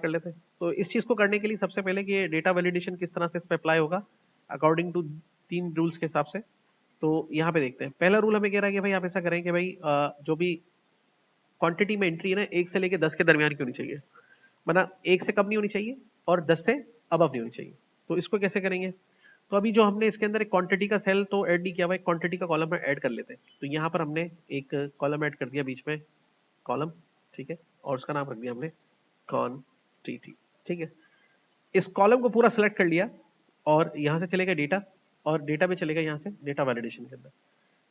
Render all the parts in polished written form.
कर लेते हैं। तो इस चीज को करने के लिए सबसे पहले कि डेटा वैलिडेशन किस तरह से इस पर अप्लाई होगा अकॉर्डिंग टू 3 रूल्स के हिसाब से। तो यहाँ पे देखते हैं, पहला रूल हमें कह रहा है कि भाई आप ऐसा करें कि भाई जो भी क्वांटिटी में एंट्री है ना 1 से लेके 10 के दरमियान की होनी चाहिए, मतलब 1 से कम नहीं होनी चाहिए और 10 से अबव नहीं होनी चाहिए। तो इसको कैसे करेंगे? तो अभी जो हमने इसके अंदर एक क्वांटिटी का सेल तो ऐड नहीं किया हुआ, एक क्वांटिटी का कॉलम ऐड कर लेते हैं। तो यहाँ पर हमने एक कॉलम ऐड कर दिया बीच में, कॉलम, ठीक है, और उसका नाम रख दिया हमने क्वांटिटी, ठीक है। इस कॉलम को पूरा सेलेक्ट कर लिया और यहाँ से चलेगा डेटा, और डेटा में चलेगा यहाँ से डेटा वैलिडेशन के अंदर।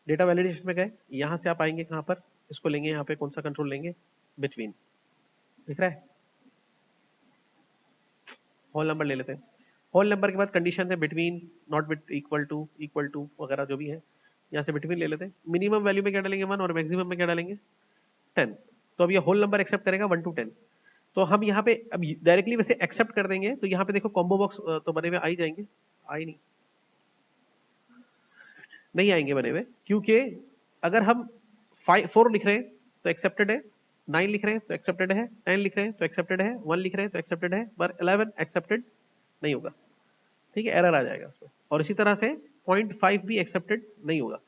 डेटा वैलिडेशन में गए, यहाँ से आप आएंगे कहाँ पर, इसको लेंगे यहाँ पे, कौन सा कंट्रोल लेंगे, बिटवीन, दिख रहा है, होल नंबर ले लेते हैं। होल नंबर के बाद कंडीशन है between, not bit, equal to वगैरह जो भी है, यहाँ से बिटवीन ले लेते हैं। मिनिमम वैल्यू में क्या डालेंगे 1 और मैक्सिमम में क्या डालेंगे 10। तो अब ये होल नंबर एक्सेप्ट करेगा 1 to 10। तो हम यहाँ पे अब डायरेक्टली वैसे एक्सेप्ट कर देंगे, तो यहाँ पे देखो कॉम्बो बॉक्स तो बने हुए आ ही जाएंगे, आई नहीं आएंगे बने हुए, क्योंकि अगर हम 4 लिख रहे हैं तो एक्सेप्टेड है, 9 लिख रहे हैं तो एक्सेप्टेड है, 10 लिख रहे हैं तो एक्सेप्टेड है, 1 लिख रहे हैं तो एक्सेप्टेड है, पर 11 एक्सेप्टेड नहीं होगा, ठीक है, एरर आ जाएगा इसमें। और इसी तरह से 0.5 भी एक्सेप्टेड नहीं होगा,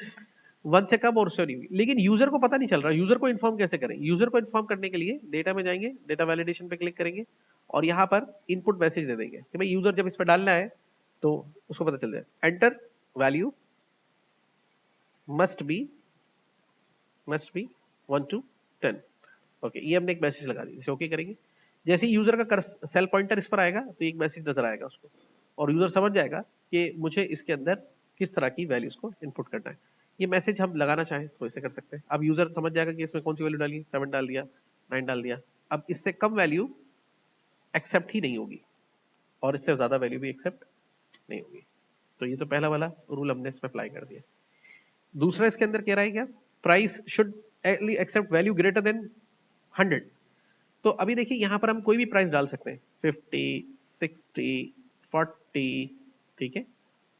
1 से कम और उससे नहीं होगी। लेकिन यूजर को पता नहीं चल रहा, यूजर को इन्फॉर्म कैसे करें? यूजर को इन्फॉर्म करने के लिए डेटा में जाएंगे, डेटा वैलिडेशन पे क्लिक करेंगे और यहाँ पर इनपुट मैसेज दे देंगे कि भाई यूजर जब इस पर डालना है तो उसको पता चल जाए, enter value must be 1 to 10। Okay, ये हमने एक मैसेज लगा दी, इसे ओके करेंगे। जैसे ही यूजर का सेल पॉइंटर इस पर आएगा तो एक मैसेज नजर आएगा उसको, और यूजर समझ जाएगा कि मुझे इसके अंदर किस तरह की वैल्यूज को इनपुट करना है। ये मैसेज हम लगाना चाहें तो इसे कर सकते हैं। अब यूजर समझ जाएगा कि इसमें कौन सी वैल्यू डाली, 7 डाल दिया, 9 डाल दिया। अब इससे कम वैल्यू एक्सेप्ट ही नहीं होगी और इससे ज्यादा वैल्यू भी एक्सेप्ट नहीं होगी। तो ये तो पहला वाला रूल हमने इसमें अप्लाई कर दिया। दूसरा इसके अंदर कह रहा है क्या, price should accept value greater than 100। तो अभी देखिए यहाँ पर हम कोई भी प्राइस डाल सकते हैं, 50, 60, 40, ठीक है,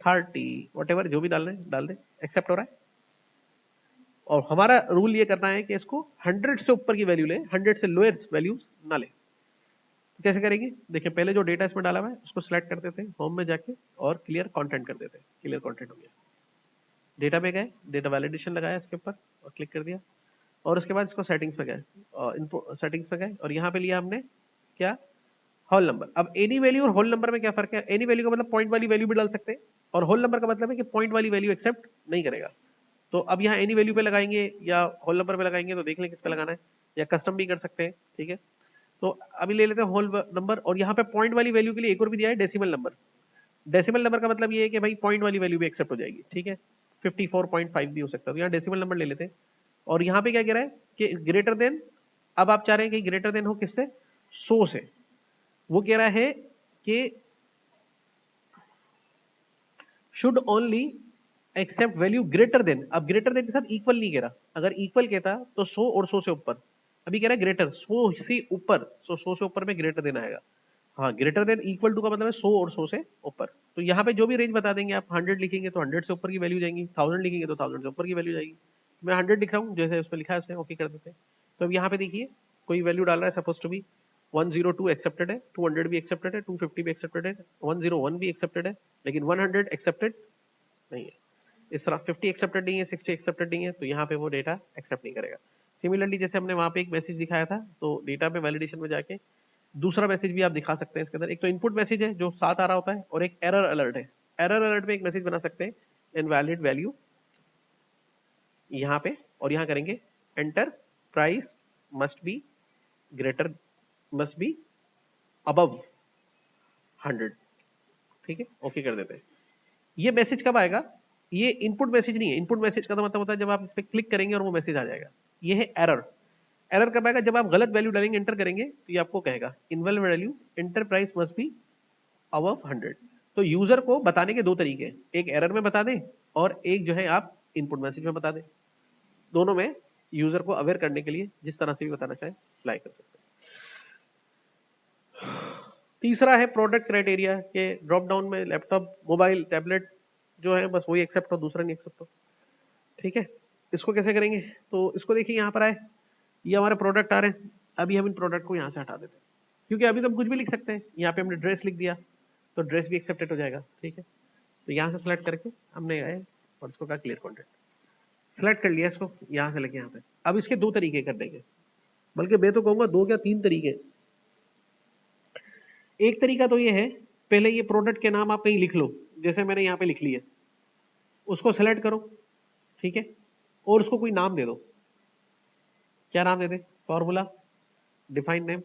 30, वट जो भी डाल रहे हैं डाल दें, एक्सेप्ट हो रहा है। और हमारा रूल ये करना है कि इसको 100 से ऊपर की वैल्यू ले, 100 से लोअर वैल्यूज ना ले। तो कैसे करेंगे? देखिए पहले जो डेटा इसमें डाला हुआ है उसको सिलेक्ट कर देते हैं, होम में जाके और क्लियर कंटेंट कर देते हैं। क्लियर कंटेंट हो गया, डेटा में गए, डेटा वैलिडेशन लगाया इसके ऊपर और क्लिक कर दिया, और उसके बाद इसको सेटिंग्स में गए, इनपुट सेटिंग्स में गए और यहाँ पे लिया हमने क्या, होल नंबर। अब एनी वैल्यू और होल नंबर में क्या फर्क है? एनी वैल्यू का मतलब पॉइंट वाली वैल्यू भी डाल सकते हैं, और होल नंबर का मतलब है कि पॉइंट वाली वैल्यू एक्सेप्ट नहीं करेगा। तो अब यहाँ एनी वैल्यू पे लगाएंगे या होल नंबर पे लगाएंगे, तो देख लें किस पे लगाना है, या कस्टम भी कर सकते हैं, ठीक है। तो अभी ले लेते हैं होल नंबर, और यहाँ पे पॉइंट वाली वैल्यू के लिए एक और भी दिया है, डेसिमल नंबर। डेसिमल नंबर का मतलब ये है कि भाई पॉइंट वाली वैल्यू भी एक्सेप्ट हो जाएगी, ठीक है, 54.5 भी हो सकता है। तो यहाँ डेसिमल नंबर ले लेते हैं, और यहाँ पे क्या कह रहा है कि ग्रेटर देन, अब आप चाह रहे हैं कि ग्रेटर देन हो किससे, 100 से। वो कह रहा है कि should only accept value greater than. अब ग्रेटर देन के साथ इक्वल नहीं कह रहा, अगर इक्वल कहता तो 100 और 100 से ऊपर, अभी कह रहा है ग्रेटर, 100 से ऊपर, 100 से ऊपर में ग्रेटर देन आएगा। हाँ, ग्रेटर देन इक्वल टू का मतलब है 100 और 100 से ऊपर। तो यहाँ पे जो भी रेंज बता देंगे आप, 100 लिखेंगे तो 100 से ऊपर की वैल्यू जाएंगी, 1000 लिखेंगे तो 1000 से ऊपर की वैल्यू जाएगी। मैं 100 लिख रहा हूँ, जैसे उसमें लिखा है उसने, ओके कर देते हैं। तो अब यहाँ पे देखिए कोई वैल्यू डाल रहा है, सपोज टू बी 102 एक्सेप्टेड है, 200 भी एक्सेप्टेड है, 250 भी एक्सेप्टेड है, 101 भी एक्सेप्टेड है, लेकिन 100 एक्सेप्टेड नहीं है। इस तरह 50 एक्सेप्टेड नहीं है, 60 एक्सेप्टेड नहीं है, तो यहाँ पे वो डेटा एक्सेप्ट नहीं करेगा। सिमिलरली जैसे हमने वहाँ पे एक मैसेज दिखाया था, तो डेटा पे वैलिडेशन में जाके दूसरा मैसेज भी आप दिखा सकते हैं इसके अंदर। एक तो इनपुट मैसेज है जो साथ आ रहा होता है, और एक एरर अलर्ट है। एरर अलर्ट में एक मैसेज बना सकते हैं, इनवैलिड वैल्यू यहाँ पे, और यहाँ करेंगे enter price must be greater, must be above 100, ठीक है, ओके कर देते हैं। ये मैसेज कब आएगा? ये इनपुट मैसेज नहीं है। इनपुट मैसेज का तो मतलब होता है जब आप इस पर क्लिक करेंगे और वो मैसेज आ जाएगा। ये है एरर। एरर कब आएगा? जब आप गलत वैल्यू डालेंगे, एंटर करेंगे, तो ये आपको कहेगा invalid value, enter price must be above 100। तो यूजर को बताने के दो तरीके हैं, एक एरर में बता दें और एक जो है आप इनपुट मैसेज में बता दें। दोनों में यूजर को अवेयर करने के लिए जिस तरह से भी बताना चाहे अप्लाई कर सकते हैं। तीसरा है प्रोडक्ट क्राइटेरिया के ड्रॉप डाउन में लैपटॉप, मोबाइल, टैबलेट जो है बस वही एक्सेप्ट हो, दूसरा नहीं एक्सेप्ट हो, ठीक है। इसको कैसे करेंगे? तो इसको देखिए यहाँ पर आए, ये हमारे प्रोडक्ट आ रहे हैं। अभी हम इन प्रोडक्ट को यहाँ से हटा देते हैं, क्योंकि अभी तो हम कुछ भी लिख सकते हैं, यहाँ पे हमने ड्रेस लिख दिया तो ड्रेस भी एक्सेप्टेड हो जाएगा, ठीक है। तो यहाँ से सेलेक्ट करके हमने आए और इसको कहा क्लियर कंटेंट, सेलेक्ट कर लिया इसको यहाँ से लेके यहाँ पे। अब इसके दो तरीके करने के, बल्कि मैं तो कहूंगा दो क्या तीन तरीके। एक तरीका तो ये है, पहले ये प्रोडक्ट के नाम आप कहीं लिख लो, जैसे मैंने यहाँ पे लिख लिया, उसको सेलेक्ट करो, ठीक है, और उसको कोई नाम दे दो। क्या नाम दे दे? फॉर्मूला, डिफाइन नेम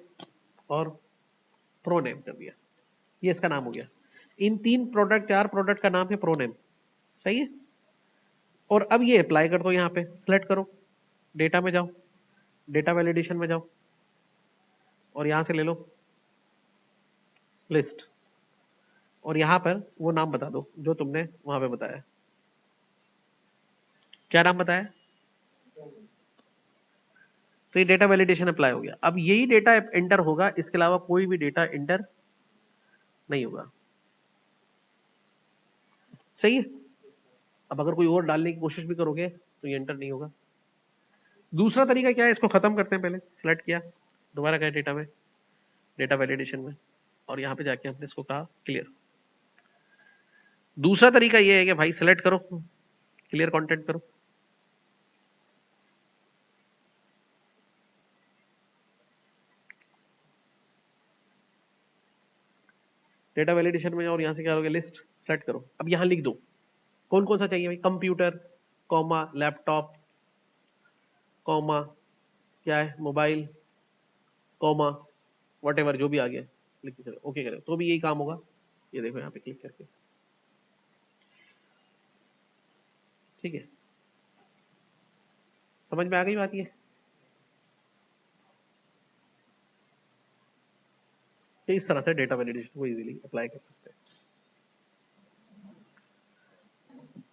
और प्रो नेम कर दिया, ये इसका नाम हो गया। इन तीन प्रोडक्ट, चार प्रोडक्ट का नाम है प्रो नेम, सही है। और अब ये अप्लाई कर दो, यहाँ पे सेलेक्ट करो, डेटा में जाओ, डेटा वैलिडेशन में जाओ और यहां से ले लो लिस्ट, और यहां पर वो नाम बता दो जो तुमने वहां पे बताया। क्या नाम बताया? तो ये डेटा वैलिडेशन अप्लाई हो गया। अब यही डेटा एंटर होगा, इसके अलावा कोई भी डेटा एंटर नहीं होगा, सही है। अब अगर कोई और डालने की कोशिश भी करोगे तो ये एंटर नहीं होगा। दूसरा तरीका क्या है, इसको खत्म करते हैं। पहले सिलेक्ट किया, दोबारा गए डेटा में, डेटा वैलिडेशन में, और यहाँ पे जाके हमने इसको कहा क्लियर। दूसरा तरीका ये है कि भाई सिलेक्ट करो, क्लियर कंटेंट करो, डेटा वैलिडेशन में, और यहाँ से क्या करोगे, लिस्ट सेलेक्ट करो। अब यहाँ लिख दो कौन कौन सा चाहिए भाई, कंप्यूटर, कॉमा लैपटॉप, कॉमा क्या है मोबाइल, कॉमा वट जो भी आ गया लिख के चलो, ओके करें तो भी यही काम होगा। ये देखो यहाँ पे क्लिक करके, ठीक है, समझ में आ गई बात। ये इस तरह से डेटा वैलिडेशन को इजीली अप्लाई कर सकते हैं।